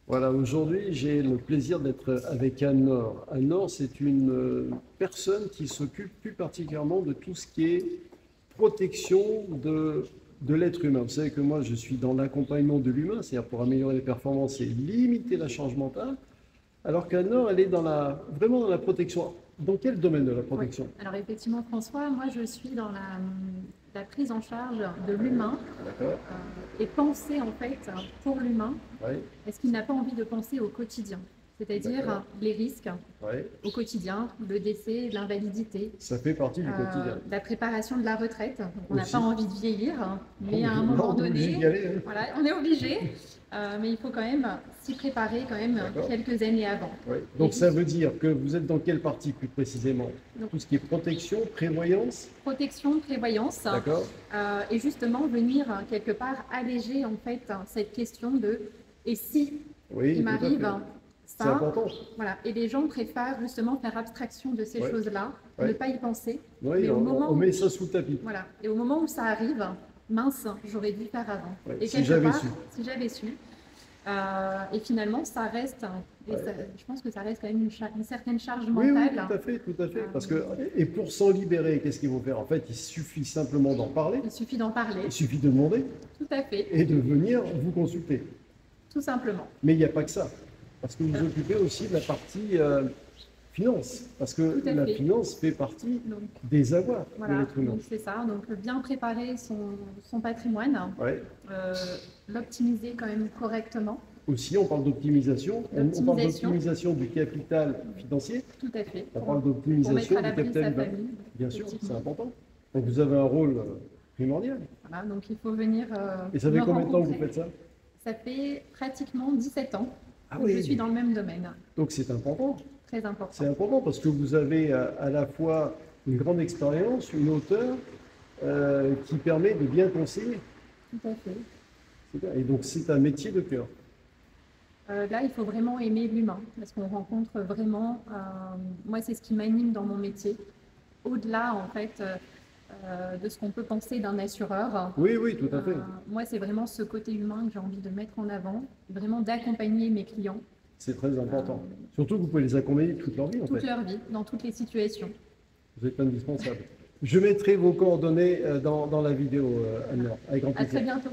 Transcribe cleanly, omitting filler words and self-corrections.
Voilà, aujourd'hui, j'ai le plaisir d'être avec Anne-Laure. Anne-Laure, c'est une personne qui s'occupe plus particulièrement de tout ce qui est protection de l'être humain. Vous savez que moi, je suis dans l'accompagnement de l'humain, c'est-à-dire pour améliorer les performances et limiter la charge mentale, alors qu'Anne-Laure, elle est vraiment dans la protection. Dans quel domaine de la Oui, protection? alors effectivement, François, moi je suis dans la prise en charge de l'humain D'accord? et penser en fait pour l'humain. Oui, Est-ce qu'il n'a pas envie de penser au quotidien? d'accord. C'est-à-dire les risques Oui, au quotidien, le décès, l'invalidité, ça fait partie du quotidien. la préparation de la retraite. Donc, on n'a Aussi. pas envie de vieillir, mais à un Là, moment on est obligé d'y donné, aller, hein. voilà, on est obligé, mais il faut quand même s'y préparer quand même D'accord? quelques années avant. Oui. Et Donc ça veut dire que vous êtes dans quelle partie plus précisément? donc, Tout ce qui est protection, prévoyance, protection, prévoyance, d'accord? et justement venir quelque part alléger en fait cette question de et si Oui, il tout à m'arrive fait. C'est ça, important. voilà. Et les gens préfèrent justement faire abstraction de ces Ouais. choses-là, Ouais. ne pas y penser. Oui, Mais au moment on où, met ça sous le tapis. voilà, et au moment où ça arrive, mince, j'aurais dû faire avant. Ouais, Et si quelque j'avais part, su. si j'avais su, et finalement, ça reste, et Ouais. je pense que ça reste quand même une certaine charge Oui, oui, mentale. tout à fait, tout à fait. Parce que, et pour s'en libérer, qu'est-ce qu'il faut faire? En fait, il suffit simplement d'en parler, Il suffit d'en parler, il suffit de demander tout à fait, et de venir vous consulter. tout simplement. Mais il n'y a pas que ça. Parce que vous vous occupez aussi de la partie finance. Parce que Tout à la fait. finance fait partie Donc, des avoirs de voilà, l'être humain. donc c'est ça. Donc bien préparer son patrimoine, Ouais. euh, l'optimiser quand même correctement. Aussi, on parle d'optimisation. On parle D'optimisation. d'optimisation du capital financier. Tout à fait. On Pour, parle pour mettre d'optimisation à du l'abri capital sa humain. famille. Bien sûr, c'est Effectivement. important. Donc vous avez un rôle primordial. Voilà, donc il faut venir Et ça fait me combien de temps que vous rencontrer. faites ça? Ça fait pratiquement 17 ans Ah que je oui. suis dans le même domaine. Donc c'est important. Très important. C'est important parce que vous avez à la fois une grande expérience, une hauteur qui permet de bien conseiller. Tout à fait. C'est bien. Et donc c'est un métier de cœur. Là, il faut vraiment aimer l'humain parce qu'on rencontre vraiment. Moi, c'est ce qui m'anime dans mon métier. Au-delà, en fait, de ce qu'on peut penser d'un assureur. Oui, oui, tout à fait. Moi, c'est vraiment ce côté humain que j'ai envie de mettre en avant, vraiment d'accompagner mes clients C'est très important. Surtout que vous pouvez les accompagner toute leur vie en toute fait. leur vie, dans toutes les situations. Vous êtes indispensable. Je mettrai vos coordonnées dans la vidéo, Anne-Laure, avec grand À très plaisir. bientôt.